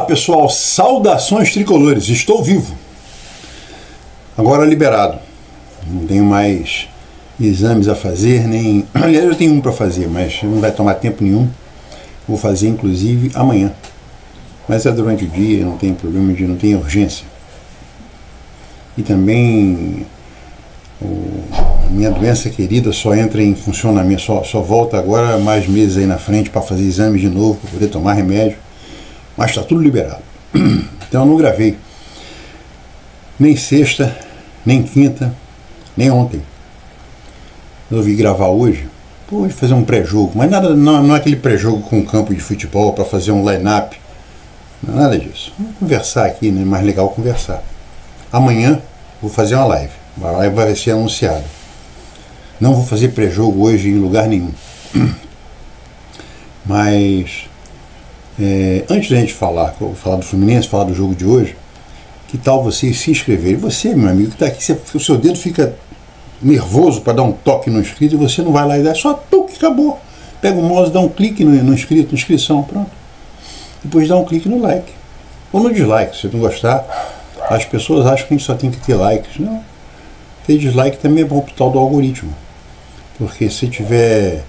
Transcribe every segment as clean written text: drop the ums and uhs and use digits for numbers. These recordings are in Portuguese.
Olá pessoal, saudações tricolores, estou vivo, agora liberado, não tenho mais exames a fazer, nem, aliás eu tenho um para fazer, mas não vai tomar tempo nenhum, vou fazer inclusive amanhã, mas é durante o dia, não tem problema, não tem urgência, e também minha doença querida só entra em funcionamento, só volta agora mais meses aí na frente para fazer exames de novo, para poder tomar remédio. Mas está tudo liberado. Então eu não gravei nem sexta, nem quinta, nem ontem. Resolvi gravar hoje, hoje fazer um pré-jogo, mas nada, não é aquele pré-jogo com um campo de futebol para fazer um line-up, nada disso. Vamos conversar aqui, né? Mais legal conversar. Amanhã vou fazer uma live, a live vai ser anunciada. Não vou fazer pré-jogo hoje em lugar nenhum. Mas antes da gente falar do Fluminense, falar do jogo de hoje, que tal vocês se inscreverem? Você, meu amigo, que está aqui, o seu dedo fica nervoso para dar um toque no inscrito e você não vai lá e dá só toque, acabou. Pega o mouse, dá um clique no inscrito, inscrição, pronto. Depois dá um clique no like. Ou no dislike, se não gostar. As pessoas acham que a gente só tem que ter likes. Não. Ter dislike também é bom pro tal do algoritmo. Porque se tiver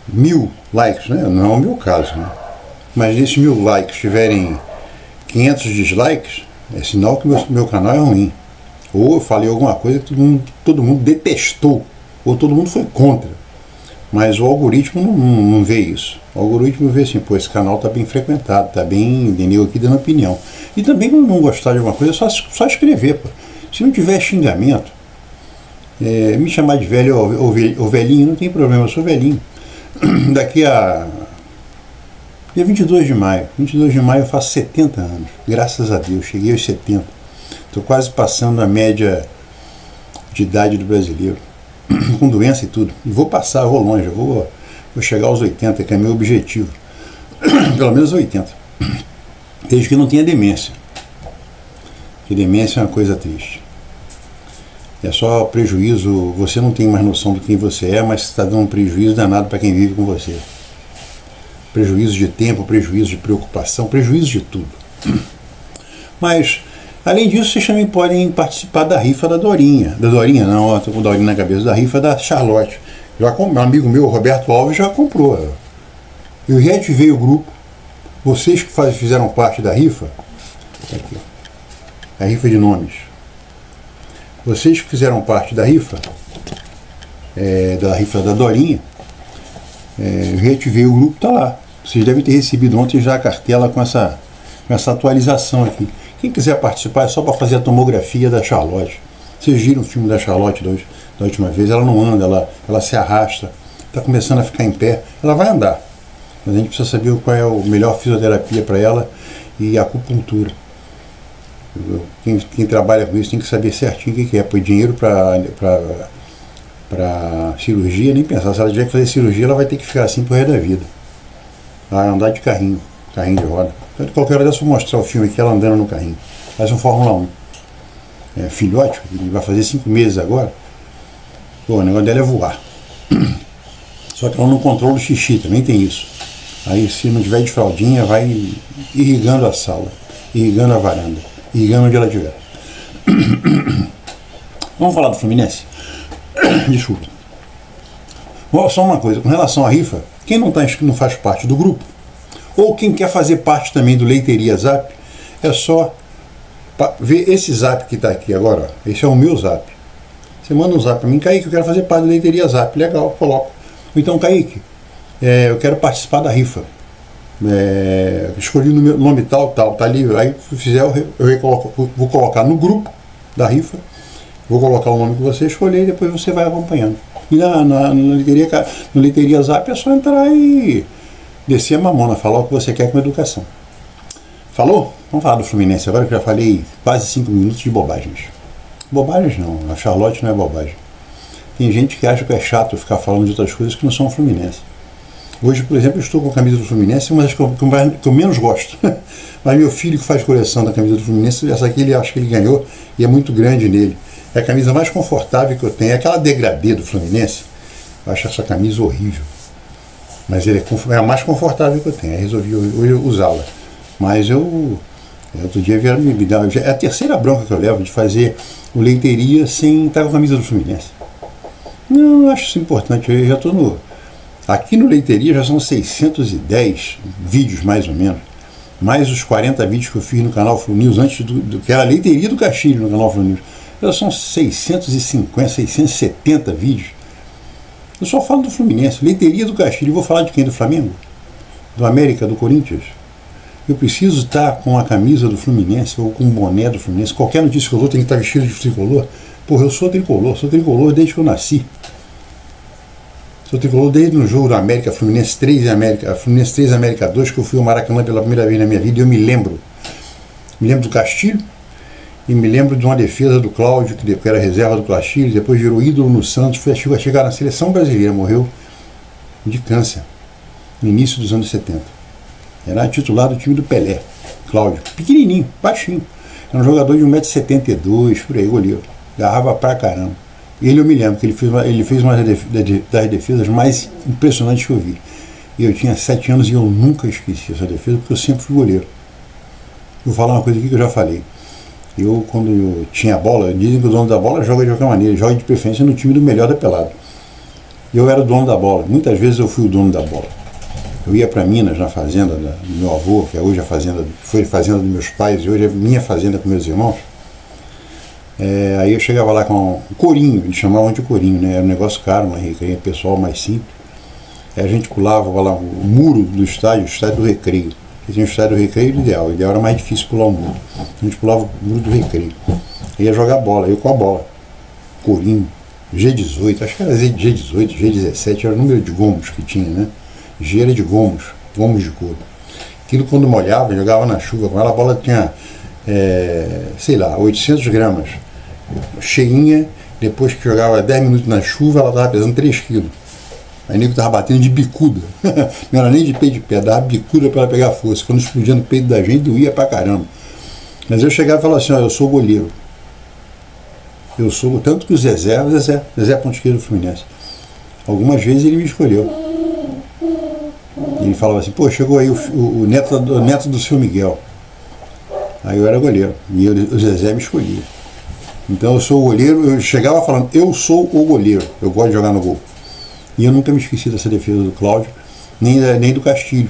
1000 likes, né? Não é o meu caso, né? Mas desses 1000 likes tiverem 500 dislikes, é sinal que meu canal é ruim. Ou eu falei alguma coisa que todo mundo detestou, ou todo mundo foi contra. Mas o algoritmo não vê isso. O algoritmo vê assim, pô, esse canal está bem frequentado, está bem, entendeu? Aqui dando opinião. E também quando não gostar de alguma coisa, é só escrever, pô. Se não tiver xingamento, me chamar de velho ou velhinho, não tem problema, eu sou velhinho. Daqui a dia 22 de maio eu faço 70 anos, graças a Deus, cheguei aos 70, estou quase passando a média de idade do brasileiro, com doença e tudo, e vou passar, vou longe, vou chegar aos 80, que é meu objetivo, pelo menos 80, desde que não tenha demência, porque demência é uma coisa triste, é só prejuízo, você não tem mais noção do quem você é, mas está dando um prejuízo danado para quem vive com você. Prejuízo de tempo, prejuízo de preocupação, prejuízo de tudo. Mas, além disso, vocês também podem participar da rifa da Dorinha. Da Dorinha não, estou com a Dorinha na cabeça, da rifa da Charlotte. Um amigo meu, Roberto Alves, já comprou. Eu reativei o grupo. Vocês que fizeram parte da rifa, aqui, a rifa de nomes. Vocês que fizeram parte da rifa da Dorinha, eu reativei o grupo, está lá. Vocês devem ter recebido ontem já a cartela com essa atualização aqui. Quem quiser participar é só para fazer a tomografia da Charlotte. Vocês viram o filme da Charlotte da última vez, ela não anda, ela se arrasta, está começando a ficar em pé, ela vai andar. Mas a gente precisa saber qual é a melhor fisioterapia para ela e a acupuntura. Quem trabalha com isso tem que saber certinho o que é, pôr dinheiro para cirurgia, nem pensar. Se ela tiver que fazer cirurgia, ela vai ter que ficar assim pro resto da vida. Vai andar de carrinho de roda. Então, de qualquer hora dessa eu vou mostrar o filme aqui, ela andando no carrinho. Faz um Fórmula 1. Filhote, ele vai fazer 5 meses agora. Pô, o negócio dela é voar. Só que ela não controla o xixi, também tem isso. Aí se não tiver de fraldinha, vai irrigando a sala, irrigando a varanda, irrigando onde ela estiver. Vamos falar do Fluminense? Desculpa. Só uma coisa, com relação à rifa, quem não faz parte do grupo, ou quem quer fazer parte também do Leiteria Zap, é só ver esse zap que está aqui agora, ó. Esse é o meu zap. Você manda um zap para mim, Kaique, eu quero fazer parte do Leiteria Zap, legal, coloco. Então, Kaique, eu quero participar da rifa. Escolhi o meu nome tal, tá livre. Aí, se fizer, vou colocar no grupo da rifa. Vou colocar o nome que você escolher e depois você vai acompanhando. E no Leiteria Zap é só entrar e descer a mamona, falar o que você quer com educação. Falou? Vamos falar do Fluminense agora, que eu já falei quase 5 minutos de bobagens. Bobagens não, a Charlotte não é bobagem. Tem gente que acha que é chato ficar falando de outras coisas que não são Fluminense. Hoje, por exemplo, eu estou com a camisa do Fluminense, uma das que eu menos gosto. Mas meu filho que faz coleção da camisa do Fluminense, essa aqui ele acha que ele ganhou e é muito grande nele. É a camisa mais confortável que eu tenho, é aquela degradê do Fluminense. Eu acho essa camisa horrível. Mas ele é a mais confortável que eu tenho, aí resolvi hoje usá-la. Mas outro dia vieram me dar. É a terceira bronca que eu levo de fazer o Leiteria sem estar com a camisa do Fluminense. Não, eu acho isso importante. Eu já estou no. Aqui no Leiteria já são 610 vídeos, mais ou menos. Mais os 40 vídeos que eu fiz no canal Flu News antes que era a Leiteria do Castilho no canal Flu News. Já são 650, 670 vídeos. Eu só falo do Fluminense, Leiteria do Castilho. E vou falar de quem? Do Flamengo? Do América, do Corinthians? Eu preciso estar com a camisa do Fluminense ou com o boné do Fluminense. Qualquer notícia que eu dou tem que estar vestido de tricolor. Porra, eu sou tricolor desde que eu nasci. Sou tricolor desde no jogo da América, Fluminense 3 e América, Fluminense 3 América 2, que eu fui ao Maracanã pela primeira vez na minha vida, e eu me lembro. Me lembro do Castilho e me lembro de uma defesa do Cláudio, que era reserva do Castilho, depois virou ídolo no Santos, foi a chegar na seleção brasileira, morreu de câncer no início dos anos 70. Era titular do time do Pelé, Cláudio, pequenininho, baixinho. Era um jogador de 1,72 m, por aí, goleiro. Garrava pra caramba. Ele, eu me lembro que ele fez uma das defesas mais impressionantes que eu vi. E eu tinha 7 anos e eu nunca esqueci essa defesa, porque eu sempre fui goleiro. Vou falar uma coisa aqui que eu já falei. Quando eu tinha a bola, dizem que o dono da bola joga de qualquer maneira, joga de preferência no time do melhor da pelada. Eu era o dono da bola, muitas vezes eu fui o dono da bola. Eu ia para Minas, na fazenda do meu avô, que é hoje a fazenda, foi a fazenda dos meus pais, e hoje é minha fazenda com meus irmãos. Aí eu chegava lá com um corinho, eles chamavam de corinho, né? Era um negócio caro, uma recreio pessoal mais simples. Aí a gente pulava lá o muro do estádio, o estádio do Recreio. Tinha o estádio do Recreio o ideal era mais difícil pular o muro. A gente pulava o muro do Recreio. Eu ia jogar bola, eu com a bola. Corinho, G18, acho que era G18, G17, era o número de gomos que tinha, né? G era de gomos de couro. Aquilo quando molhava, jogava na chuva, com ela a bola tinha, sei lá, 800 gramas. Cheinha, depois que jogava 10 minutos na chuva, ela estava pesando 3 quilos. Aí o nego estava batendo de bicuda. Não era nem de peito de pé, dava bicuda para ela pegar força. Quando explodia no peito da gente, doía pra caramba. Mas eu chegava e falava assim, ó, eu sou goleiro. Eu sou, tanto que o Zezé ponto esquerdo do Fluminense. Algumas vezes ele me escolheu. Ele falava assim, pô, chegou aí o neto do seu Miguel. Aí eu era goleiro. E o Zezé me escolhia. Então eu sou o goleiro, eu chegava falando, eu sou o goleiro, eu gosto de jogar no gol. E eu nunca me esqueci dessa defesa do Cláudio, nem do Castilho,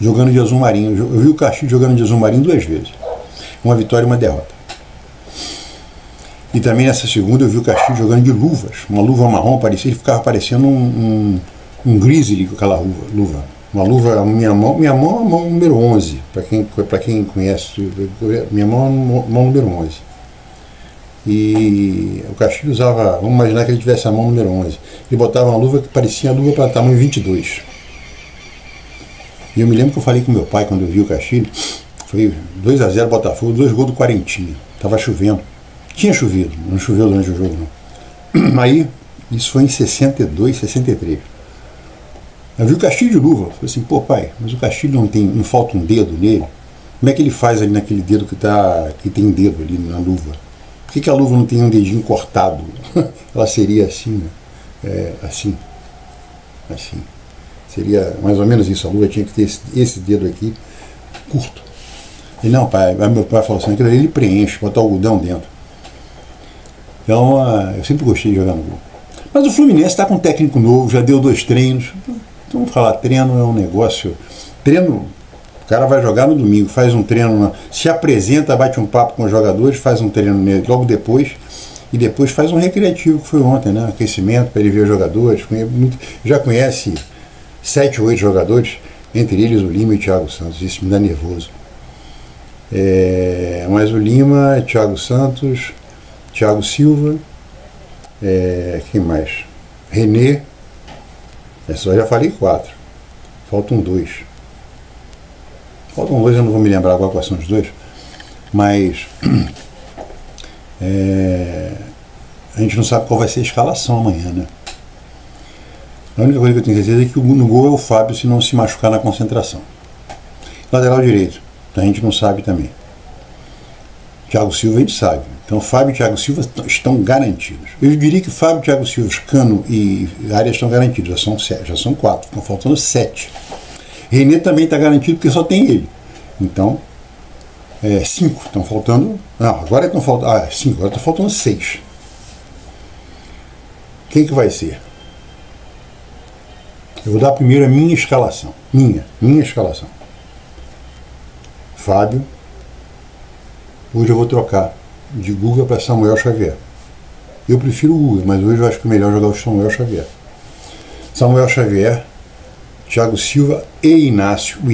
jogando de azul marinho. Eu vi o Castilho jogando de azul marinho 2 vezes. Uma vitória e uma derrota. E também nessa segunda eu vi o Castilho jogando de luvas. Uma luva marrom, ele ficava parecendo um grizzly com aquela luva. Uma luva, minha mão é a mão número 11, para quem conhece, minha mão é a mão número 11. E o Castilho usava, vamos imaginar que ele tivesse a mão número 11. Ele botava uma luva que parecia a luva para tamanho 22. E eu me lembro que eu falei com meu pai quando eu vi o Castilho, foi 2-0 Botafogo, 2 gols do Quarentinha. Tava chovendo. Tinha chovido, não choveu durante o jogo não. Aí, isso foi em 62, 63. Eu vi o Castilho de luva, falei assim, pô pai, mas o Castilho não falta um dedo nele? Como é que ele faz ali naquele dedo que tem dedo ali na luva? Por que a luva não tem um dedinho cortado? Ela seria assim, né? Assim. Seria mais ou menos isso, a luva tinha que ter esse dedo aqui, curto. E não, pai, meu pai falou assim, aquilo ali ele preenche, bota algodão dentro. Então, eu sempre gostei de jogar no gol. Mas o Fluminense está com um técnico novo, já deu 2 treinos. Então, vamos falar, treino é um negócio... Treino... O cara vai jogar no domingo, faz um treino, se apresenta, bate um papo com os jogadores, faz um treino nele logo depois, e depois faz um recreativo, que foi ontem, né? Aquecimento para ele ver os jogadores. Já conhece 7 ou 8 jogadores, entre eles o Lima e o Thiago Santos. Isso me dá nervoso. Mas o Lima, Thiago Santos, Thiago Silva, quem mais? René, só já falei 4, faltam 2. Faltam 2, eu não vou me lembrar agora quais são os 2, mas a gente não sabe qual vai ser a escalação amanhã, né? A única coisa que eu tenho certeza é que no gol é o Fábio, se não se machucar na concentração. Lateral direito, a gente não sabe também. Thiago Silva a gente sabe. Então Fábio e Thiago Silva estão garantidos. Eu diria que Fábio, Thiago Silva, Cano e Arias estão garantidos, já são 4, estão faltando 7. René também está garantido porque só tem ele. Então, 5, estão faltando. Não, agora estão faltando. 5, agora está faltando 6. Quem que vai ser? Eu vou dar primeiro a minha escalação. Minha escalação. Fábio. Hoje eu vou trocar de Guga para Samuel Xavier. Eu prefiro o Guga, mas hoje eu acho que é melhor jogar o Samuel Xavier. Samuel Xavier, Thiago Silva e Inácio. O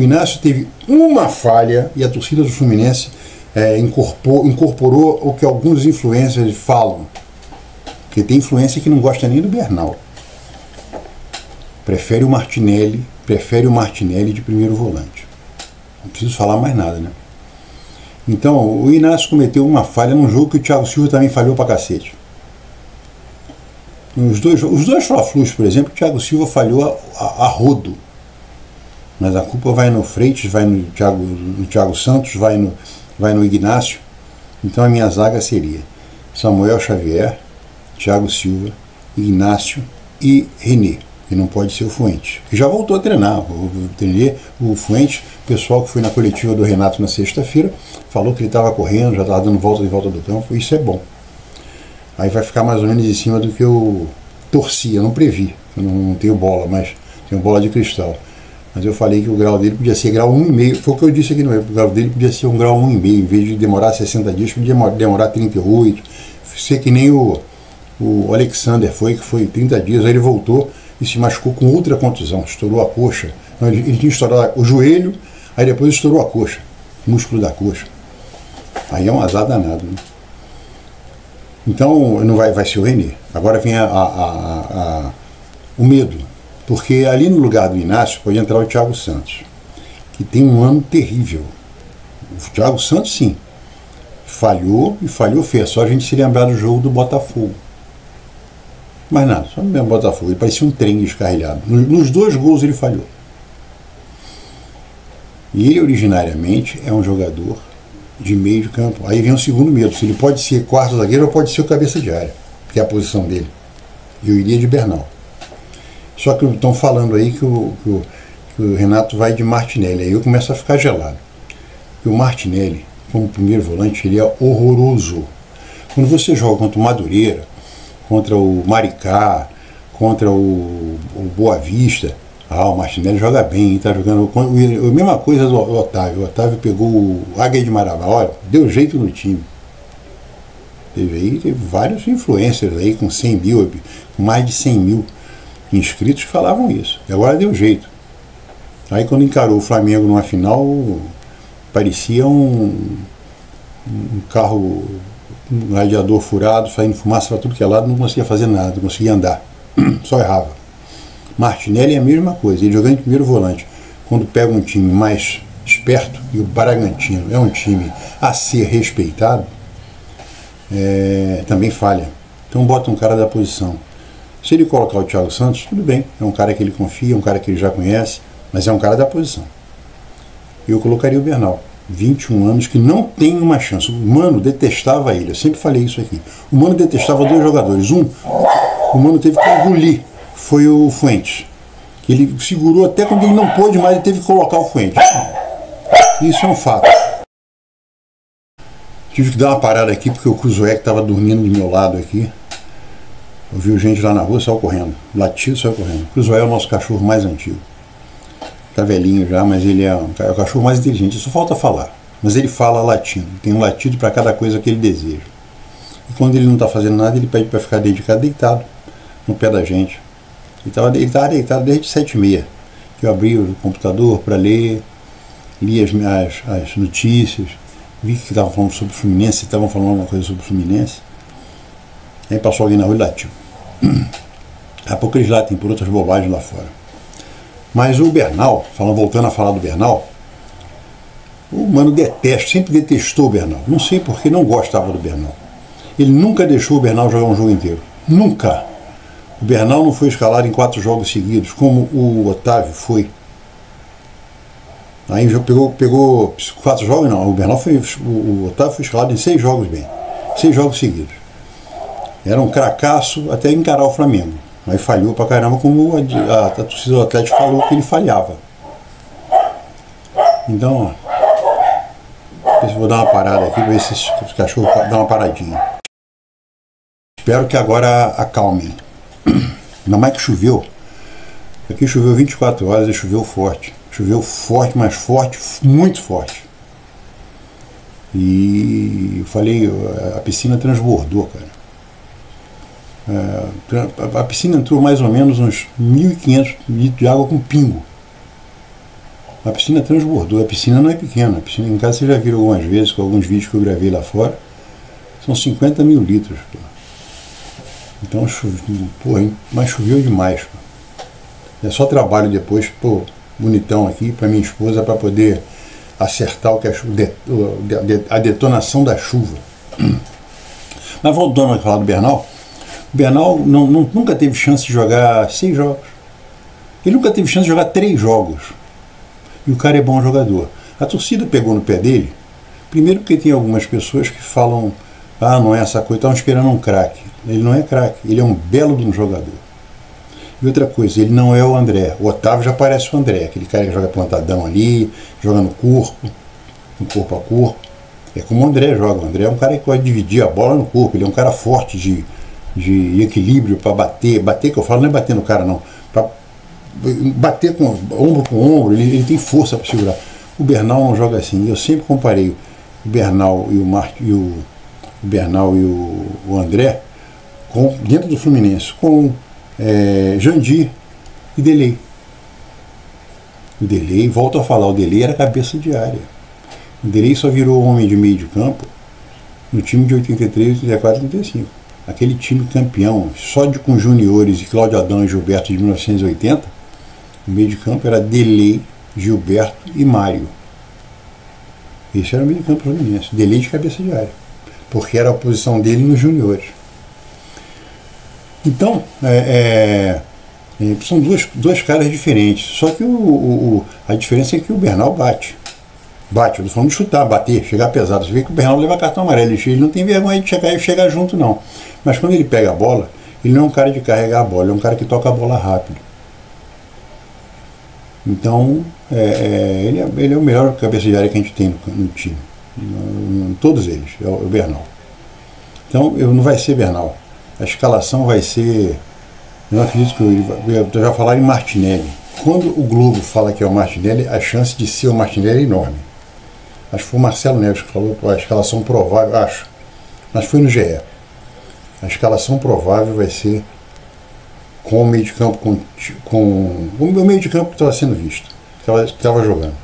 Inácio teve uma falha e a torcida do Fluminense incorporou o que alguns influencers falam. Porque tem influência que não gosta nem do Bernal. Prefere o Martinelli de primeiro volante. Não preciso falar mais nada, né? Então, o Inácio cometeu uma falha num jogo que o Thiago Silva também falhou pra cacete. Os dois Fla-Flus, por exemplo, o Thiago Silva falhou a rodo. Mas a culpa vai no Freitas, vai no Thiago Santos, vai no Ignácio. Então a minha zaga seria Samuel Xavier, Thiago Silva, Ignácio e René, que não pode ser o Fuentes, que já voltou a treinar. O Fuentes, o pessoal que foi na coletiva do Renato na sexta-feira, falou que ele estava correndo, já estava dando volta de volta do campo, isso é bom. Aí vai ficar mais ou menos em cima do que eu torcia, eu não previ, eu não tenho bola, mas tenho bola de cristal. Mas eu falei que o grau dele podia ser grau 1,5, foi o que eu disse aqui no o grau dele podia ser um grau 1,5, em vez de demorar 60 dias, podia demorar 38, ser que nem o Alexander que foi 30 dias, aí ele voltou e se machucou com outra contusão, estourou a coxa. Ele tinha estourado o joelho, aí depois estourou a coxa, o músculo da coxa. Aí é um azar danado, né? Então não vai ser o René. Agora vem o medo, porque ali no lugar do Inácio pode entrar o Thiago Santos, que tem um ano terrível. O Thiago Santos, sim, falhou feio. Só a gente se lembrar do jogo do Botafogo. Mas nada, só no mesmo Botafogo. Ele parecia um trem descarrilhado. Nos 2 gols ele falhou. E ele originariamente é um jogador de meio de campo. Aí vem o segundo medo, se ele pode ser quarto zagueiro ou pode ser o cabeça de área, que é a posição dele. Eu iria de Bernal. Só que estão falando aí que o Renato vai de Martinelli, aí eu começo a ficar gelado. Porque o Martinelli, como primeiro volante, ele é horroroso. Quando você joga contra o Madureira, contra o Maricá, contra o Boa Vista, o Martinelli joga bem, tá jogando. A mesma coisa do Otávio. O Otávio pegou o Águia de Marabá, olha, deu jeito no time. Teve vários influencers aí com 100 mil, com mais de 100 mil inscritos que falavam isso. E agora deu jeito. Aí quando encarou o Flamengo numa final, parecia um carro, um radiador furado, saindo fumaça para tudo que é lado, não conseguia fazer nada, não conseguia andar, só errava. Martinelli é a mesma coisa, ele jogando em primeiro volante, quando pega um time mais esperto, e o Bragantino é um time a ser respeitado, também falha. Então bota um cara da posição. Se ele colocar o Thiago Santos, tudo bem, é um cara que ele confia, é um cara que ele já conhece, mas é um cara da posição. Eu colocaria o Bernal, 21 anos, que não tem uma chance. O Mano detestava ele, eu sempre falei isso aqui. O Mano detestava 2 jogadores. O Mano teve que engolir, foi o Fuentes. Ele segurou até quando ele não pôde mais, ele teve que colocar o Fuentes. Isso é um fato. Tive que dar uma parada aqui porque o Cruzoé que estava dormindo do meu lado aqui. Eu vi gente lá na rua, saiu correndo. Latido, saiu correndo. O Cruzoé é o nosso cachorro mais antigo. Tá velhinho já, mas ele é o cachorro mais inteligente. Só falta falar. Mas ele fala latindo. Tem um latido para cada coisa que ele deseja. E quando ele não está fazendo nada, ele pede para ficar deitado no pé da gente. Ele estava deitado desde 7h30. Que eu abri o computador para ler, li as notícias, vi que estavam falando sobre o Fluminense, estavam falando alguma coisa sobre o Fluminense. Aí passou alguém na rua e latiu. Daqui a pouco eles latem por outras bobagens lá fora. Mas o Bernal, voltando a falar do Bernal, o Mano detesta, sempre detestou o Bernal. Não sei porque não gostava do Bernal. Ele nunca deixou o Bernal jogar um jogo inteiro. Nunca. O Bernal não foi escalado em 4 jogos seguidos, como o Otávio foi. Aí já pegou 4 jogos, não. O Otávio foi escalado em 6 jogos bem. 6 jogos seguidos. Era um cracaço até encarar o Flamengo. Aí falhou pra caramba, como a torcida do Atlético falou que ele falhava. Então, ó, vou dar uma parada aqui, ver se os cachorros dão uma paradinha. Espero que agora acalmem. Ainda mais que choveu. Aqui choveu 24 horas e choveu forte. Choveu forte, mas forte, muito forte. E eu falei, a piscina transbordou, cara. A piscina entrou mais ou menos uns 1.500 litros de água com pingo. A piscina transbordou. A piscina não é pequena. A piscina, em casa, vocês já viram algumas vezes, com alguns vídeos que eu gravei lá fora. São 50 mil litros. Pô. Então, mas choveu demais. Pô. É só trabalho depois, pô, bonitão aqui, para minha esposa, para poder acertar o que a detonação da chuva. Mas voltando a falar do Bernal, o Bernal nunca teve chance de jogar 6 jogos. Ele nunca teve chance de jogar 3 jogos. E o cara é bom jogador. A torcida pegou no pé dele, primeiro porque tem algumas pessoas que falam, ah, não é essa coisa, estavam esperando um craque. Ele não é craque, ele é um belo de um jogador. E outra coisa, ele não é o André. O Otávio já parece o André, aquele cara que joga plantadão ali, joga no corpo a corpo. É como o André joga. O André é um cara que pode dividir a bola no corpo, ele é um cara forte de equilíbrio para bater. Bater, que eu falo, não é bater no cara, não. Para bater ombro com ombro, ele tem força para segurar. O Bernal não joga assim. Eu sempre comparei o Bernal e o André dentro do Fluminense com Jandir e Delei. O Delei, volto a falar, o Delei era cabeça de área. O Delei só virou homem de meio de campo no time de 83, 84, 85. Aquele time campeão, só com juniores e Cláudio Adão e Gilberto de 1980, o meio de campo era Delei, Gilberto e Mário. Esse era o meio de campo fluminense. Delei de cabeça de área, porque era a posição dele nos juniores. Então, são duas caras diferentes. Só que a diferença é que o Bernal bate. Eu tô falando de chutar, bater, chegar pesado. Você vê que o Bernal leva cartão amarelo. Ele não tem vergonha de chegar e chegar junto, não. Mas quando ele pega a bola, ele não é um cara de carregar a bola, ele é um cara que toca a bola rápido. Então, ele é o melhor cabeça de área que a gente tem no time. Todos eles, é o Bernal. Então, não vai ser Bernal. A escalação vai ser... Eu acredito que eu já falar em Martinelli. Quando o Globo fala que é o Martinelli, a chance de ser o Martinelli é enorme. Acho que foi o Marcelo Neves que falou a escalação provável, acho. Mas foi no GE. A escalação provável vai ser com o meio de campo, com o meio de campo que estava sendo visto, que estava jogando.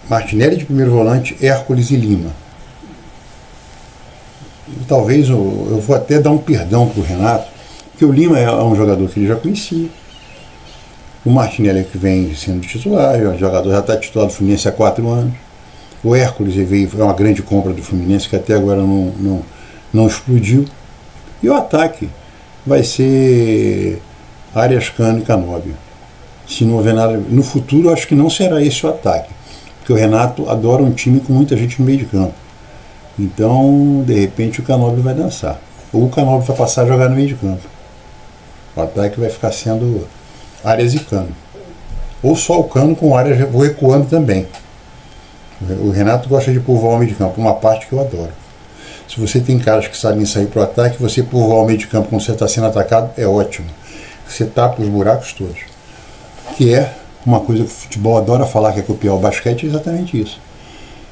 Martinelli de primeiro volante, Hércules e Lima. E talvez eu vou até dar um perdão para o Renato, porque o Lima é um jogador que ele já conhecia. O Martinelli é que vem sendo titular, o jogador já está titular do Fluminense há 4 anos. O Hércules veio, foi uma grande compra do Fluminense que até agora não explodiu. E o ataque vai ser Arias, Cano e Canóbio. Se não houver nada, no futuro acho que não será esse o ataque, porque o Renato adora um time com muita gente no meio de campo. Então, de repente, o Canóbio vai dançar. Ou o Canóbio vai passar a jogar no meio de campo. O ataque vai ficar sendo Arias e Cano. Ou só o Cano com o Arias recuando também. O Renato gosta de povoar o meio de campo, uma parte que eu adoro. Se você tem caras que sabem sair para o ataque, você povoar o meio de campo quando você está sendo atacado, é ótimo. Você tapa os buracos todos. Que é uma coisa que o futebol adora falar, que é copiar o basquete, é exatamente isso.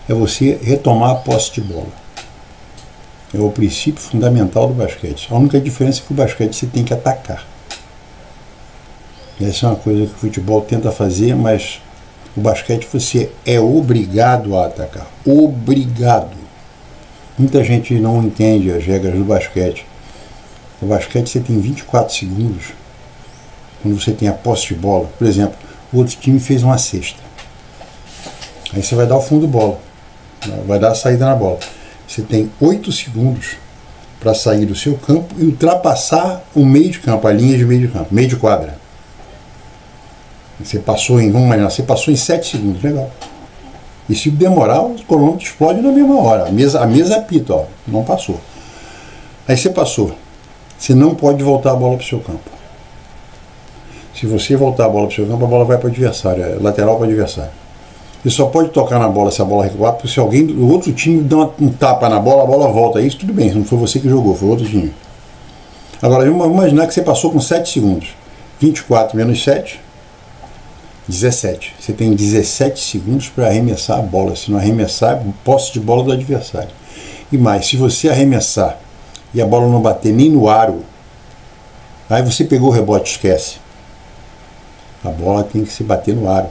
É você retomar a posse de bola. É o princípio fundamental do basquete. A única diferença é que o basquete você tem que atacar. Essa é uma coisa que o futebol tenta fazer, mas o basquete você é obrigado a atacar. Obrigado. Muita gente não entende as regras do basquete. No basquete você tem 24 segundos quando você tem a posse de bola. Por exemplo, o outro time fez uma cesta. Aí você vai dar o fundo de bola. Vai dar a saída na bola. Você tem 8 segundos para sair do seu campo e ultrapassar o meio de campo, a linha de meio de campo, meio de quadra. Você passou você passou em 7 segundos, legal. E se demorar, o cronômetro explode na mesma hora. A mesa apita, ó, não passou. Aí você passou. Você não pode voltar a bola para o seu campo. Se você voltar a bola para o seu campo, a bola vai para o adversário, é lateral para o adversário. Ele só pode tocar na bola se a bola recuar, porque se alguém do outro time dá um tapa na bola, a bola volta. Isso tudo bem, não foi você que jogou, foi outro time. Agora, vamos imaginar que você passou com 7 segundos. 24 menos 7, 17. Você tem 17 segundos para arremessar a bola. Se não arremessar, posse de bola do adversário. E mais, se você arremessar e a bola não bater nem no aro, aí você pegou o rebote, esquece. A bola tem que se bater no aro.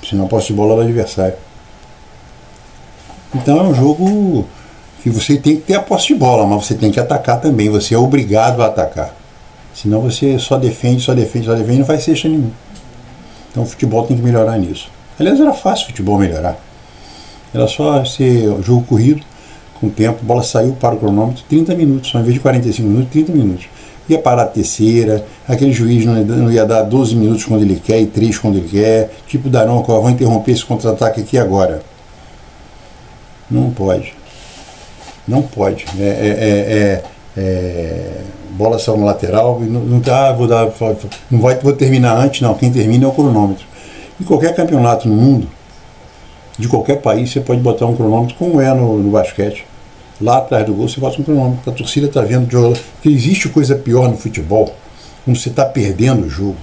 Senão a posse de bola do adversário. Então é um jogo que você tem que ter a posse de bola, mas você tem que atacar também. Você é obrigado a atacar. Senão você só defende, e não faz cesta nenhum. Então o futebol tem que melhorar nisso. Aliás, era fácil o futebol melhorar. Era só ser jogo corrido, com tempo, a bola saiu para o cronômetro, 30 minutos, ao invés de 45 minutos, 30 minutos. Ia parar a terceira, aquele juiz não ia dar 12 minutos quando ele quer e 3 quando ele quer, tipo Daronco, vou interromper esse contra-ataque aqui agora. Não pode. Não pode. Bola saiu no lateral, vou terminar antes, não, quem termina é o cronômetro. Em qualquer campeonato no mundo, de qualquer país, você pode botar um cronômetro, como é no basquete. Lá atrás do gol você bota um cronômetro, a torcida está vendo o jogo. Porque existe coisa pior no futebol, quando você está perdendo o jogo,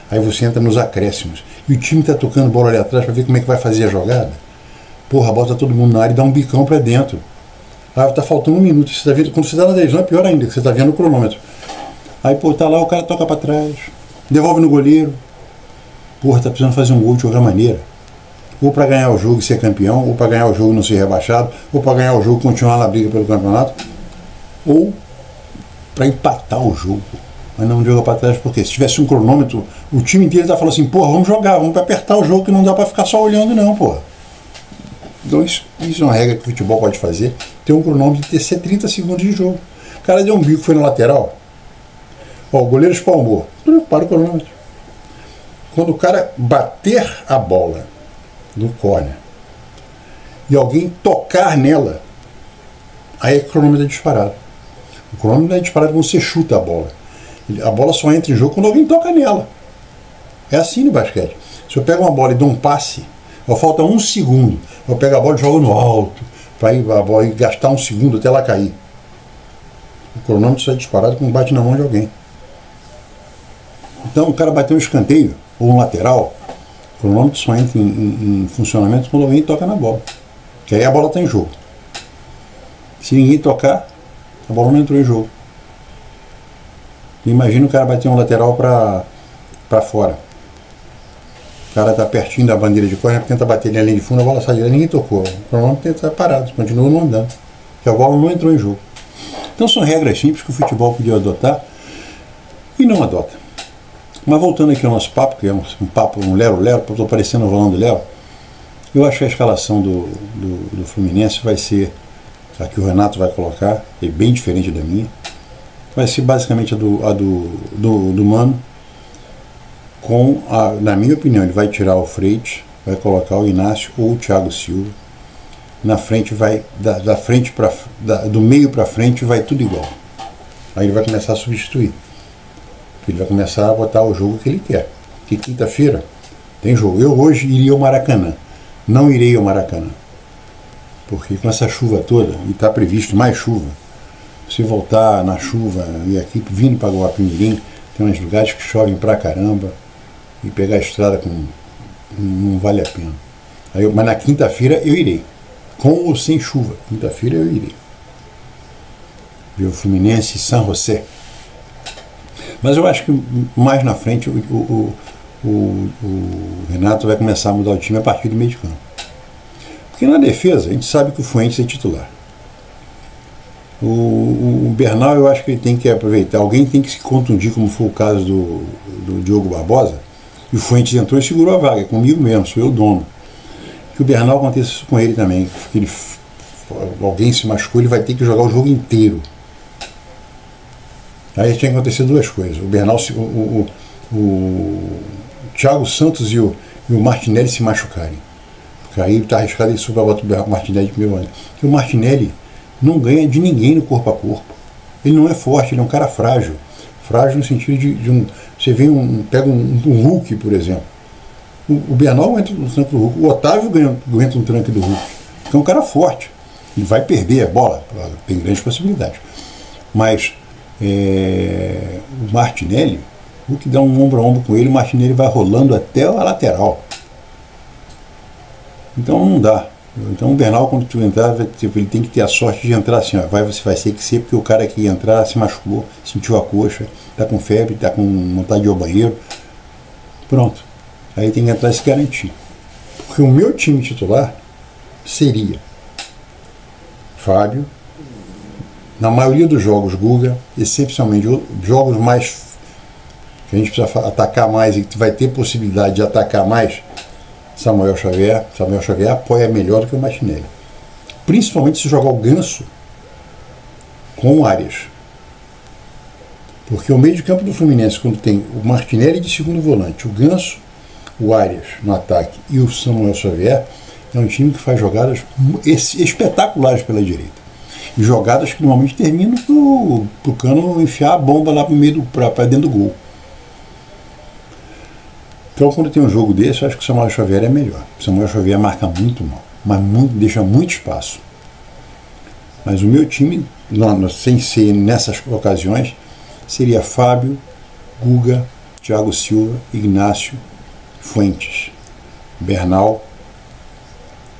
aí você entra nos acréscimos, e o time está tocando bola ali atrás para ver como é que vai fazer a jogada. Porra, bota todo mundo na área e dá um bicão para dentro. Aí tá faltando 1 minuto, você tá vendo, quando você está na televisão é pior ainda, que você está vendo o cronômetro. Aí, pô, tá lá, o cara toca para trás, devolve no goleiro. Porra, tá precisando fazer um gol de qualquer maneira. Ou para ganhar o jogo e ser campeão, ou para ganhar o jogo e não ser rebaixado, ou para ganhar o jogo e continuar na briga pelo campeonato, ou para empatar o jogo. Mas não joga para trás, porque se tivesse um cronômetro, o time inteiro tá falando assim, porra, vamos jogar, vamos apertar o jogo, que não dá para ficar só olhando não, porra. Então isso é uma regra que o futebol pode fazer, ter um cronômetro de ter 30 segundos de jogo. O cara deu um bico, foi na lateral, ó, o goleiro espalmou, para o cronômetro. Quando o cara bater a bola no corner e alguém tocar nela, aí o cronômetro é disparado. O cronômetro é disparado quando você chuta a bola. A bola só entra em jogo quando alguém toca nela. É assim no basquete. Se eu pego uma bola e dou um passe, falta 1 segundo, eu pego a bola e jogo no alto, para a bola gastar 1 segundo até ela cair. O cronômetro só é disparado quando bate na mão de alguém. Então o cara bateu um escanteio ou um lateral, o cronômetro só entra em funcionamento quando alguém toca na bola. Que aí a bola está em jogo. Se ninguém tocar, a bola não entrou em jogo. Imagina o cara bater um lateral para fora. O cara está pertinho da bandeira de corner, tenta bater na linha de fundo, a bola sai de lá, ninguém tocou. O cronômetro está parado, continua não andando. Porque a bola não entrou em jogo. Então são regras simples que o futebol podia adotar e não adota. Mas voltando aqui ao nosso papo, que é um papo, um lero-lero, estou parecendo o Rolando Lero, eu acho que a escalação do Fluminense vai ser a que o Renato vai colocar, é bem diferente da minha. Vai ser basicamente a do Mano, na minha opinião, ele vai tirar o Freitas, vai colocar o Inácio ou o Thiago Silva. Na frente vai, do meio para frente vai tudo igual. Aí ele vai começar a substituir. Ele vai começar a botar o jogo que ele quer. Que quinta-feira tem jogo. Eu hoje iria ao Maracanã. Não irei ao Maracanã. Porque com essa chuva toda, e está previsto mais chuva, se voltar na chuva e aqui vindo para Guapimirim, tem uns lugares que chovem pra caramba, e pegar a estrada não vale a pena. Mas na quinta-feira eu irei. Com ou sem chuva. Quinta-feira eu irei. Ver o Fluminense e San José. Mas eu acho que mais na frente o Renato vai começar a mudar o time a partir do meio de campo. Porque na defesa a gente sabe que o Fuentes é titular. O Bernal eu acho que ele tem que aproveitar. Alguém tem que se contundir, como foi o caso do Diogo Barbosa. E o Fuentes entrou e segurou a vaga. É comigo mesmo, sou eu o dono. Que o Bernal aconteça isso com ele também. Que alguém se machucou, ele vai ter que jogar o jogo inteiro. Aí tinha que acontecer 2 coisas. O Bernal, o Thiago Santos e o Martinelli se machucarem. Porque aí está arriscado ele subir o Martinelli de primeiro ano. Porque o Martinelli não ganha de ninguém no corpo a corpo. Ele não é forte, ele é um cara frágil. Frágil no sentido de um... Você vê pega um Hulk, por exemplo. O Bernal aguenta um tranque do Hulk, o Otávio aguenta um tranque do Hulk. Porque é um cara forte. Ele vai perder a bola, tem grandes possibilidades. Mas o Martinelli, o Hulk dá um ombro a ombro com ele, o Martinelli vai rolando até a lateral. Então não dá. Então o Bernal, quando tu entrar, ele tem que ter a sorte de entrar assim, ó, você vai ter que ser, porque o cara que ia entrar se machucou, sentiu a coxa, tá com febre, tá com vontade de ir ao banheiro. Pronto. Aí tem que entrar e se garantir. Porque o meu time titular seria Fábio, na maioria dos jogos Guga, excepcionalmente jogos mais que a gente precisa atacar mais e que vai ter possibilidade de atacar mais, Samuel Xavier apoia melhor do que o Martinelli. Principalmente se jogar o Ganso com o Arias. Porque o meio de campo do Fluminense, quando tem o Martinelli de segundo volante, o Ganso, o Arias no ataque e o Samuel Xavier, é um time que faz jogadas espetaculares pela direita. E jogadas que normalmente terminam pro Cano enfiar a bomba lá para dentro do gol. Então, quando tem um jogo desse, eu acho que o Samuel Xavier é melhor. O Samuel Xavier marca muito mal, mas deixa muito espaço. Mas o meu time, sem ser nessas ocasiões, seria Fábio, Guga, Thiago Silva, Ignácio, Fuentes, Bernal.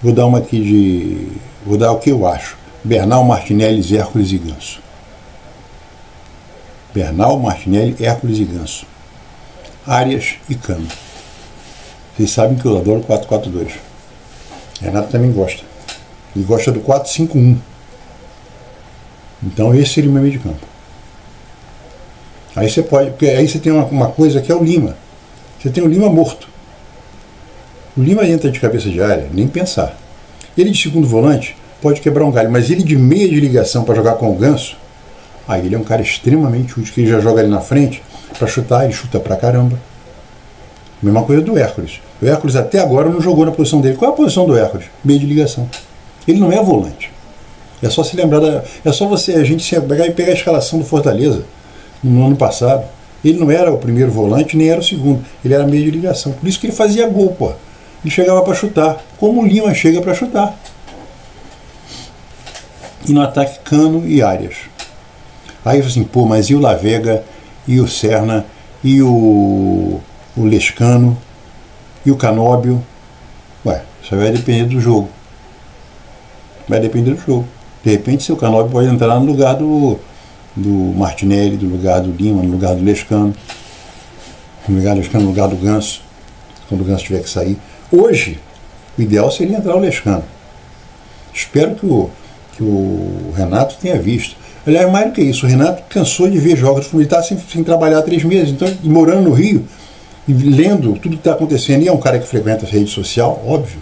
Vou dar uma aqui vou dar o que eu acho. Bernal, Martinelli, Hércules e Ganso. Bernal, Martinelli, Hércules e Ganso. Arias e Cano. Vocês sabem que eu adoro 4-4-2. Renato também gosta. Ele gosta do 4-5-1. Então esse seria o meu meio de campo. Aí você pode. Porque aí você tem uma coisa que é o Lima. Você tem o Lima morto. O Lima entra de cabeça de área, nem pensar. Ele de segundo volante pode quebrar um galho, mas ele de meia de ligação para jogar com o Ganso, aí ele é um cara extremamente útil, que ele já joga ali na frente para chutar, ele chuta pra caramba. Mesma coisa do Hércules. O Hércules até agora não jogou na posição dele. Qual é a posição do Hércules? Meio de ligação. Ele não é volante. É só se lembrar é só a gente pegar a escalação do Fortaleza no ano passado. Ele não era o primeiro volante, nem era o segundo. Ele era meio de ligação. Por isso que ele fazia gol, pô. Ele chegava para chutar, como o Lima chega para chutar. E no ataque, Cano e Arias. Aí assim, pô, mas e o Lavega, e o Serna, e o Lescano, e o Canóbio? Ué, isso vai depender do jogo. Vai depender do jogo. De repente, seu Canóbio pode entrar no lugar do Martinelli, no lugar do Lima, no lugar do Lescano, no lugar do Ganso, quando o Ganso tiver que sair. Hoje, o ideal seria entrar o Lescano. Espero que o Renato tenha visto. Aliás, mais do que isso, o Renato cansou de ver jogos. Ele está sem trabalhar 3 meses, então, morando no Rio, e lendo tudo que está acontecendo. E é um cara que frequenta a rede social, óbvio.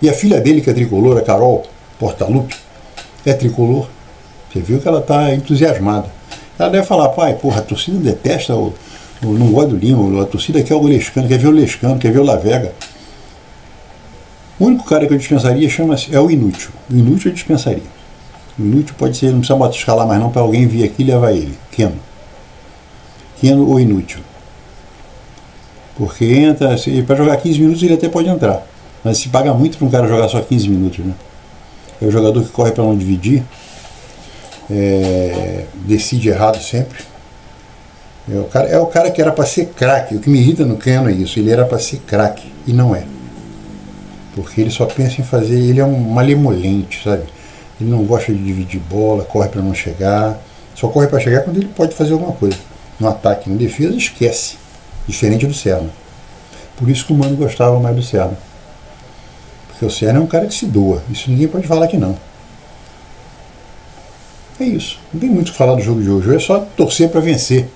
E a filha dele, que é tricolor, a Carol Portaluppi, é tricolor. Você viu que ela está entusiasmada. Ela deve falar, pai, porra, a torcida detesta, não gosta do Lima, a torcida quer o Lescano, quer ver o Lescano, quer ver o Lavega. O único cara que eu dispensaria é o Inútil. O Inútil eu dispensaria. O Inútil pode ser, não precisa escalar mais não, para alguém vir aqui e levar ele. Keno ou Inútil. Porque entra, para jogar 15 minutos ele até pode entrar. Mas se paga muito para um cara jogar só 15 minutos, né? É o jogador que corre para não dividir, decide errado sempre. É o cara que era para ser craque. O que me irrita no Keno é isso. Ele era para ser craque e não é. Porque ele só pensa em fazer, ele é um malemolente, sabe? Ele não gosta de dividir bola, corre para não chegar, só corre para chegar quando ele pode fazer alguma coisa. No ataque, na defesa, esquece. Diferente do Serna. Por isso que o Mano gostava mais do Serna. Porque o Serna é um cara que se doa. Isso ninguém pode falar que não. É isso. Não tem muito o que falar do jogo de hoje. É só torcer para vencer.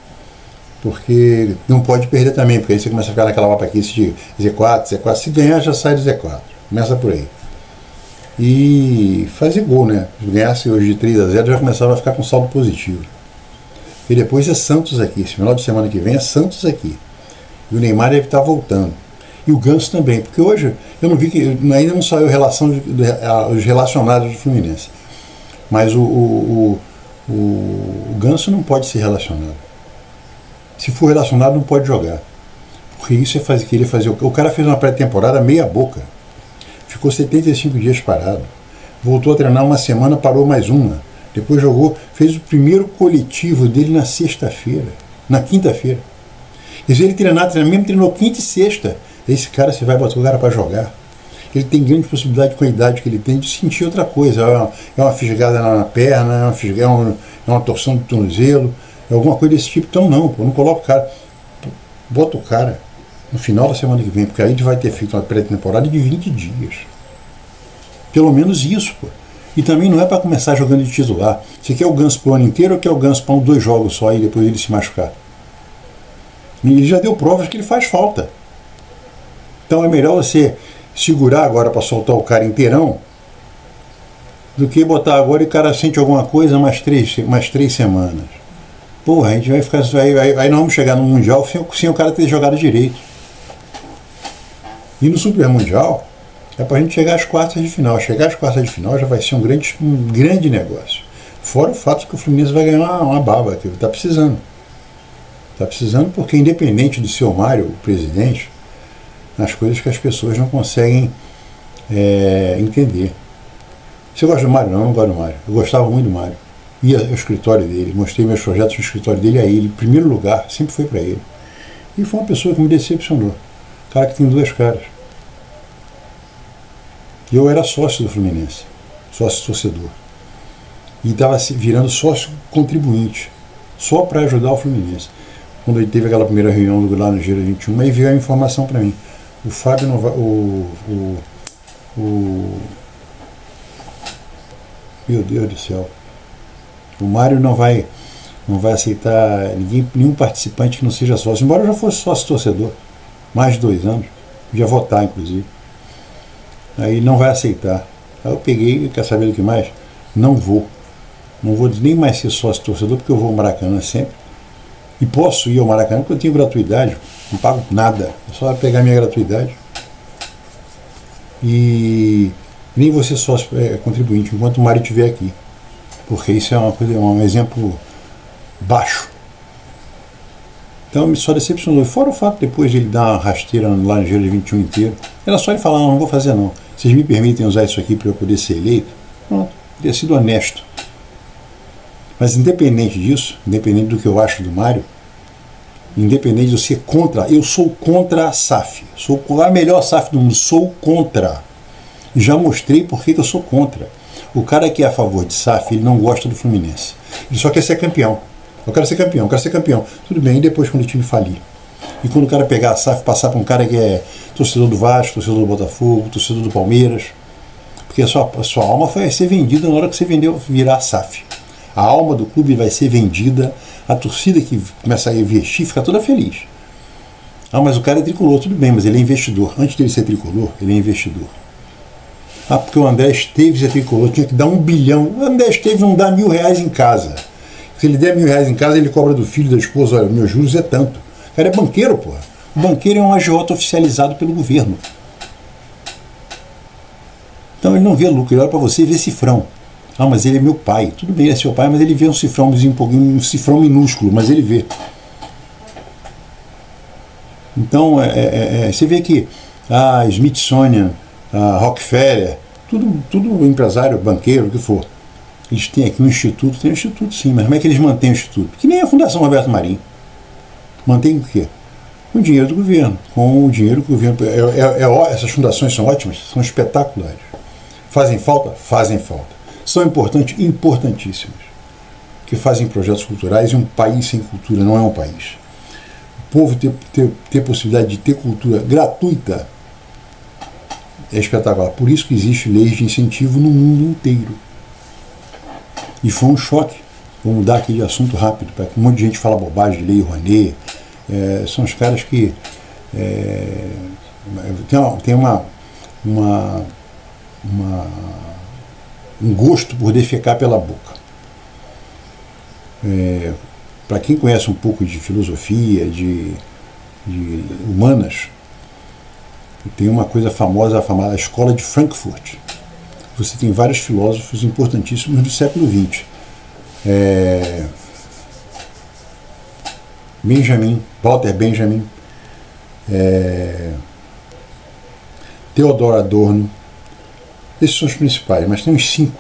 Porque não pode perder também, porque aí você começa a ficar naquela papaquice de Z4. Se ganhar, já sai do Z4. Começa por aí. E fazer gol, né? Se ganhasse hoje de 3-0, já começava a ficar com saldo positivo. E depois é Santos aqui. Esse final de semana que vem é Santos aqui. E o Neymar deve estar voltando. E o Ganso também, porque hoje eu não vi que ainda não saiu os relacionados do Fluminense. Mas o Ganso não pode ser relacionado. Se for relacionado, não pode jogar. Porque Porque isso é querer fazer. O cara fez uma pré-temporada meia boca. Ficou 75 dias parado. Voltou a treinar uma semana, parou mais uma. Depois jogou, fez o primeiro coletivo dele na sexta-feira. Na quinta-feira. E se ele treinar, mesmo treinou quinta e sexta. Esse cara, você vai botar o cara para jogar. Ele tem grande possibilidade, com a idade que ele tem, de sentir outra coisa. É uma fisgada na perna, é uma torção do tornozelo, é alguma coisa desse tipo. Então não, pô, não coloca o cara. Bota o cara no final da semana que vem, porque aí ele vai ter feito uma pré-temporada de 20 dias. Pelo menos isso, pô. E também não é para começar jogando de titular. Você quer o Ganso pro ano inteiro ou quer o Ganso para 2 jogos só e depois ele se machucar? E ele já deu provas que ele faz falta. Então é melhor você segurar agora para soltar o cara inteirão do que botar agora e o cara sente alguma coisa mais 3 semanas. Porra, a gente vai ficar. Aí nós vamos chegar no Mundial sem o cara ter jogado direito. E no Super Mundial é pra gente chegar às quartas de final. Chegar às quartas de final já vai ser um grande negócio. Fora o fato que o Fluminense vai ganhar uma baba, que ele tá precisando. Tá precisando porque, independente do seu Mário, o presidente, nas coisas que as pessoas não conseguem entender. Você gosta do Mário? Não, eu não gosto do Mário. Eu gostava muito do Mário. Ia ao escritório dele, mostrei meus projetos no escritório dele a ele. Em primeiro lugar, sempre foi para ele. E foi uma pessoa que me decepcionou. Cara que tem 2 caras. E eu era sócio do Fluminense, sócio torcedor. E estava virando sócio contribuinte, só para ajudar o Fluminense. Quando ele teve aquela primeira reunião lá no Giro 21, aí veio a informação para mim. O Fábio não vai. Meu Deus do céu. O Mário não vai aceitar nenhum participante que não seja sócio. Embora eu já fosse sócio torcedor, mais de 2 anos, já votar inclusive. Aí não vai aceitar. Aí eu peguei, quer saber do que mais? Não vou nem mais ser sócio torcedor, porque eu vou ao Maracanã sempre. E posso ir ao Maracanã porque eu tenho gratuidade, não pago nada, é só pegar minha gratuidade. E nem vou ser sócio contribuinte enquanto o Mário estiver aqui, porque isso é um exemplo baixo. Então me só decepcionou. Fora o fato depois de ele dar uma rasteira lá no Giro 21 inteiro, era só ele falar: não vou fazer não. Vocês me permitem usar isso aqui para eu poder ser eleito? Pronto, teria sido honesto. Mas independente disso, independente do que eu acho do Mário, independente de eu ser contra, eu sou contra a SAF. Sou a melhor SAF do mundo, sou contra. Já mostrei por que eu sou contra. O cara que é a favor de SAF, ele não gosta do Fluminense. Ele só quer ser campeão. Eu quero ser campeão, eu quero ser campeão. Tudo bem, e depois quando o time falir? E quando o cara pegar a SAF, passar para um cara que é torcedor do Vasco, torcedor do Botafogo, torcedor do Palmeiras? Porque a sua alma vai ser vendida na hora que você virar a SAF. A alma do clube vai ser vendida, a torcida que começa a investir fica toda feliz. Ah, mas o cara é tricolor, tudo bem, mas ele é investidor. Antes dele ser tricolor, ele é investidor. Ah, porque o André Esteves é tricolor, tinha que dar 1 bilhão. O André Esteves não dá R$1.000 em casa. Se ele der R$1.000 em casa, ele cobra do filho, da esposa: olha, meus juros é tanto. O cara é banqueiro, porra. O banqueiro é um agiota oficializado pelo governo. Então ele não vê lucro, ele olha para você e vê cifrão. Ah, mas ele é meu pai. Tudo bem, ele é seu pai, mas ele vê um cifrãozinho, um cifrão minúsculo, mas ele vê. Então, você vê que a Smithsonian, a Rockefeller, tudo empresário, banqueiro, o que for, eles têm aqui um instituto, tem um instituto sim, mas como é que eles mantêm o instituto? Que nem a Fundação Roberto Marinho. Mantém o quê? Com o dinheiro do governo. Com o dinheiro que o governo... essas fundações são ótimas, são espetaculares. Fazem falta? Fazem falta. São importantíssimas. Que fazem projetos culturais, e um país sem cultura não é um país. O povo ter possibilidade de ter cultura gratuita é espetacular. Por isso que existem leis de incentivo no mundo inteiro. E foi um choque. Vou mudar aqui de assunto rápido, para que um monte de gente fala bobagem de Lei Rouanet. São os caras que tem um gosto por defecar pela boca. Para quem conhece um pouco de filosofia, de humanas, tem uma coisa famosa, a Escola de Frankfurt. Você tem vários filósofos importantíssimos do século XX. Walter Benjamin, Theodor Adorno. Esses são os principais, mas tem uns 5.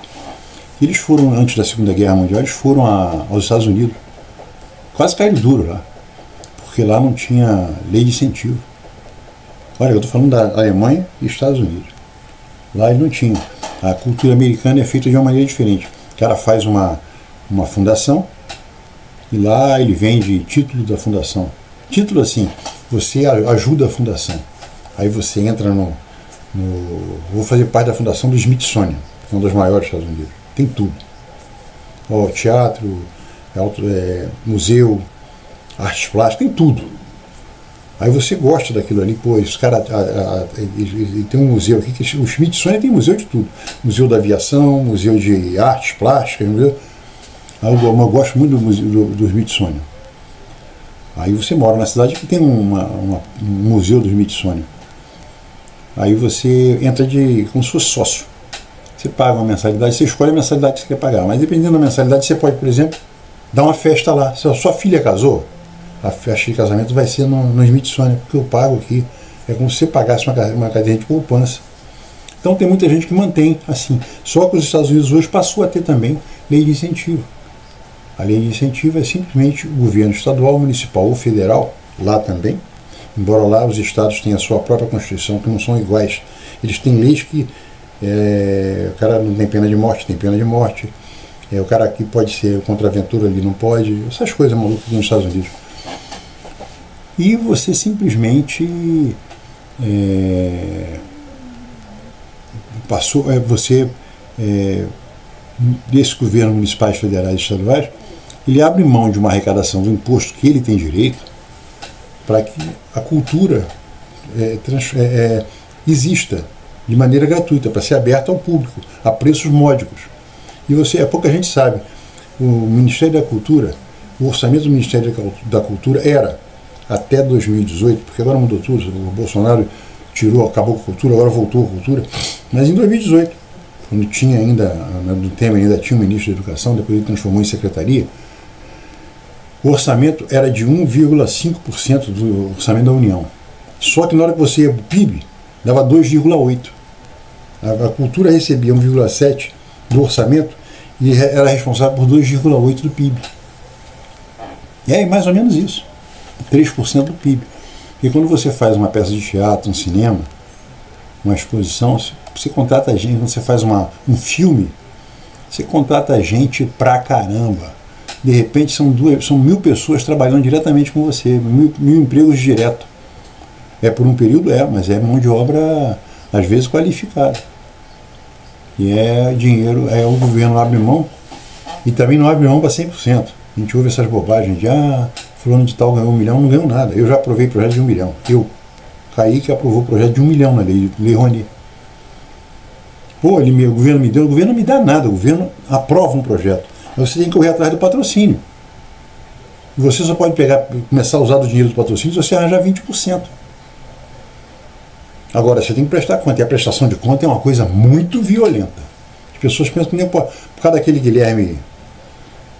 Eles foram, antes da Segunda Guerra Mundial, eles foram aos Estados Unidos. Quase caíram duro lá, porque lá não tinha lei de incentivo. Olha, eu estou falando da Alemanha e Estados Unidos. Lá eles não tinham. A cultura americana é feita de uma maneira diferente. O cara faz uma fundação e lá ele vende título da fundação. Título assim, você ajuda a fundação. Aí você entra vou fazer parte da fundação do Smithsonian, que é um dos maiores dos Estados Unidos. Tem tudo. Teatro, museu, artes plásticas, tem tudo. Aí você gosta daquilo ali, pô, esse cara ele tem um museu aqui, que o Smithsonian tem museu de tudo. Museu da aviação, museu de artes plásticas, museu. Aí eu gosto muito do Smithsonian. Aí você mora na cidade que tem um museu do Smithsonian. Aí você entra como se fosse sócio. Você paga uma mensalidade, você escolhe a mensalidade que você quer pagar. Mas dependendo da mensalidade, você pode, por exemplo, dar uma festa lá. Se a sua filha casou, a festa de casamento vai ser no Smithsonian, porque eu pago aqui. É como se você pagasse uma cadeia de poupança. Então tem muita gente que mantém assim. Só que os Estados Unidos hoje passou a ter também lei de incentivo. A lei de incentivo é simplesmente o governo estadual, municipal ou federal, lá também, embora lá os estados tenham a sua própria Constituição, que não são iguais. Eles têm leis que o cara não tem pena de morte, tem pena de morte. O cara aqui pode ser contra a aventura, ali não pode. Essas coisas malucas aqui nos Estados Unidos. E você simplesmente desse governo municipais, federais e estaduais, ele abre mão de uma arrecadação do imposto que ele tem direito para que a cultura exista de maneira gratuita, para ser aberta ao público, a preços módicos. E pouca gente sabe, o Ministério da Cultura, o orçamento do Ministério da Cultura era, até 2018, porque agora mudou tudo, o Bolsonaro acabou com a cultura, agora voltou a cultura, mas em 2018, quando tinha ainda, no Temer ainda tinha um ministro da Educação, depois ele transformou em secretaria, o orçamento era de 1,5% do orçamento da União. Só que na hora que você ia para o PIB, dava 2,8%. A cultura recebia 1,7% do orçamento e era responsável por 2,8% do PIB. E é mais ou menos isso, 3% do PIB. E quando você faz uma peça de teatro, um cinema, uma exposição, você contrata gente, quando você faz um filme, você contrata gente pra caramba. De repente são 1.000 pessoas trabalhando diretamente com você, mil empregos direto. Por um período, mas é mão de obra, às vezes, qualificada. E dinheiro, o governo abre mão, e também não abre mão para 100%. A gente ouve essas bobagens de, fulano de tal ganhou 1 milhão, não ganhou nada. Eu já aprovei projeto de 1 milhão. Kaique aprovou o projeto de 1 milhão na Lei Rouanet. Pô, o governo me deu, o governo não me dá nada, o governo aprova um projeto. Você tem que correr atrás do patrocínio. E você só pode começar a usar o dinheiro do patrocínio se você arranjar 20%. Agora, você tem que prestar conta, e a prestação de conta é uma coisa muito violenta. As pessoas pensam que por causa daquele Guilherme,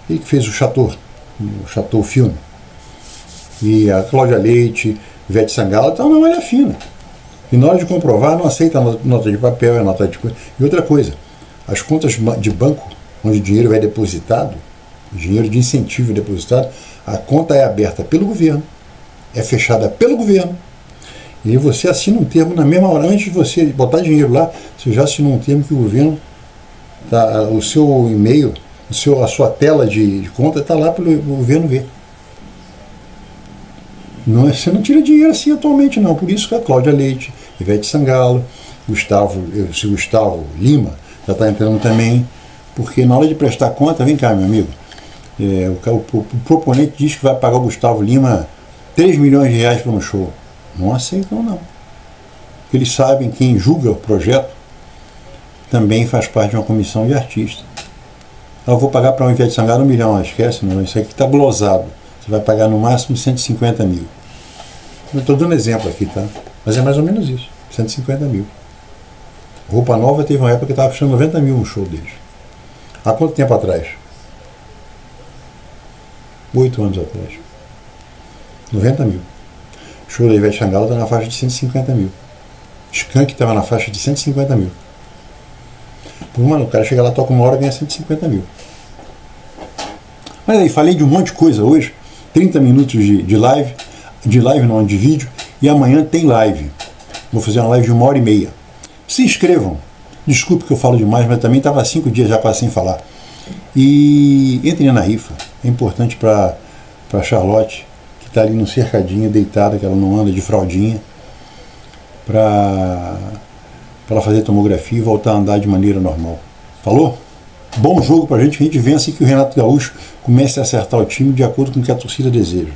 ele que fez o Chateau filme, e a Cláudia Leite, Ivete Sangalo, então não é fina. E na hora de comprovar, não aceita nota de papel, é nota de coisa. E outra coisa, as contas de banco, onde o dinheiro é depositado, o dinheiro de incentivo é depositado, a conta é aberta pelo governo, é fechada pelo governo, e você assina um termo na mesma hora, antes de você botar dinheiro lá, você já assinou um termo que o governo, o seu e-mail, a sua tela de conta está lá para o governo ver. Você não tira dinheiro assim atualmente, não. Por isso que a Cláudia Leite, Ivete Sangalo, Gustavo Lima já está entrando também, porque na hora de prestar conta, vem cá, meu amigo, o proponente diz que vai pagar o Gustavo Lima 3 milhões de reais para um show. Não aceitam, não. Porque eles sabem, quem julga o projeto também faz parte de uma comissão de artistas. Eu vou pagar para o Ivete Sangalo 1 milhão, esquece, não, isso aqui está glosado. Você vai pagar no máximo 150 mil. Eu estou dando exemplo aqui, tá? Mas é mais ou menos isso, 150 mil. Roupa Nova teve uma época que estava custando 90 mil um show deles. Há quanto tempo atrás? 8 anos atrás. 90 mil. show da Ivete Sangalo está na faixa de 150 mil. Skank estava na faixa de 150 mil. Pô, mano, o cara chega lá, toca uma hora e ganha 150 mil. Mas aí, falei de um monte de coisa hoje. 30 minutos de live. De live não, de vídeo. E amanhã tem live. Vou fazer uma live de 1h30. Se inscrevam. Desculpe que eu falo demais, mas também estava 5 dias já quase sem falar. E entrem na rifa. É importante para Charlotte, que está ali no cercadinho, deitada, que ela não anda de fraldinha, para ela fazer tomografia e voltar a andar de maneira normal. Falou? Bom jogo pra gente, que a gente vença e que o Renato Gaúcho comece a acertar o time de acordo com o que a torcida deseja.